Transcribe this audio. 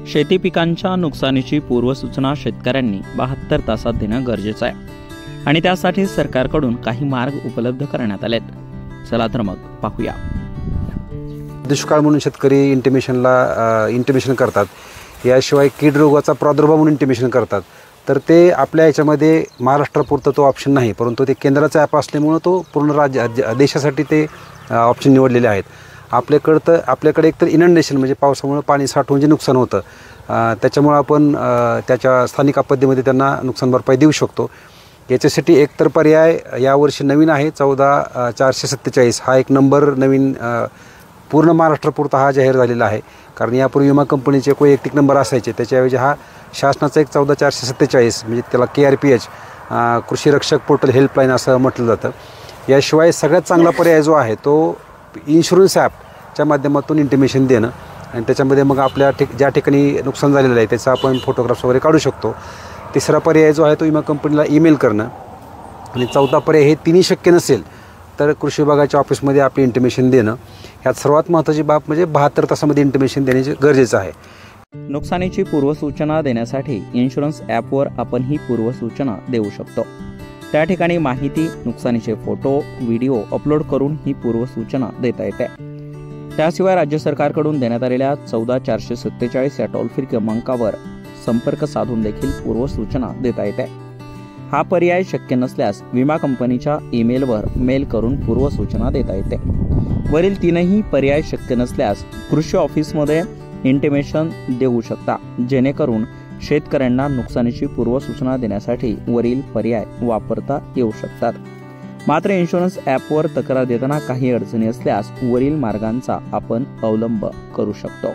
शेती पिकांच्या नुकसानीची पूर्वसूचना शेतकऱ्यांनी 72 तासात देणं गरजेचं आहे आणि त्यासाठी सरकारकडून काही मार्ग उपलब्ध करण्यात आलेत. चला तर मग पाहूया. दुष्काळ म्हणून शेतकरी इंटिमेशन करतात. याशिवाय कीड रोगाचा प्रादुर्भाव म्हणून इंटिमेशन करतात. तर ते आपल्या याच्यामध्ये महाराष्ट्रापुरतं तो ऑप्शन नाही, परंतु ते केंद्राचा ॲप असल्यामुळं तो पूर्ण देशासाठी ते ऑप्शन निवडलेले आहेत. आपल्याकडे एकतर इनंडेशन म्हणजे पावसामुळे पाणी साठवून जे नुकसान होतं त्याच्यामुळं आपण त्याच्या स्थानिक आपत्तीमध्ये त्यांना नुकसान भरपाई देऊ शकतो. याच्यासाठी एकतर पर्याय यावर्षी नवीन आहे 14,447 हा एक नंबर नवीन पूर्ण महाराष्ट्रापुरता हा जाहीर झालेला आहे. कारण यापूर्वी विमा कंपनीचे वैयक्तिक नंबर असायचे, त्याच्याऐवजी हा शासनाचा एक 14,447 म्हणजे त्याला KRPH कृषी रक्षक पोर्टल हेल्पलाईन असं म्हटलं जातं. याशिवाय सगळ्यात चांगला पर्याय जो आहे तो इन्शुरन्स ॲपच्या माध्यमातून इंटिमेशन देणं आणि त्याच्यामध्ये मग आपल्या ज्या ठिकाणी नुकसान झालेलं आहे त्याचा आपण फोटोग्राफ्स वगैरे काढू शकतो. तिसरा पर्याय जो आहे तो विमा कंपनीला ईमेल करणं आणि चौथा पर्याय हे तिन्ही शक्य नसेल तर कृषी विभागाच्या ऑफिसमध्ये आपली इंटिमेशन देणं. ह्यात सर्वात महत्त्वाची बाब म्हणजे 72 तासामध्ये इंटिमेशन देणे गरजेचं आहे. नुकसानीची पूर्वसूचना देण्यासाठी इन्शुरन्स ॲपवर आपण ही पूर्वसूचना देऊ शकतो. त्या ठिकाणी माहिती, नुकसानीचे फोटो, व्हिडिओ अपलोड करून ही पूर्वसूचना देता येते. त्याशिवाय राज्य सरकारकडून देण्यात आलेल्या 14,447 या टोल फ्री क्रमांकावर संपर्क साधून देखील पूर्वसूचना देता येते. हा पर्याय शक्य नसल्यास विमा कंपनीच्या ईमेलवर मेल करून पूर्वसूचना देता येते. वरील तीनही पर्याय शक्य नसल्यास कृषी ऑफिसमध्ये इंटिमेशन देऊ शकता, जेणेकरून शेतकऱ्यांना नुकसानीची पूर्वसूचना देण्यासाठी वरील पर्याय वापरता येऊ शकतात. मात्र इन्शुरन्स ॲपवर तक्रार देताना काही अडचणी असल्यास वरील मार्गांचा आपण अवलंब करू शकतो.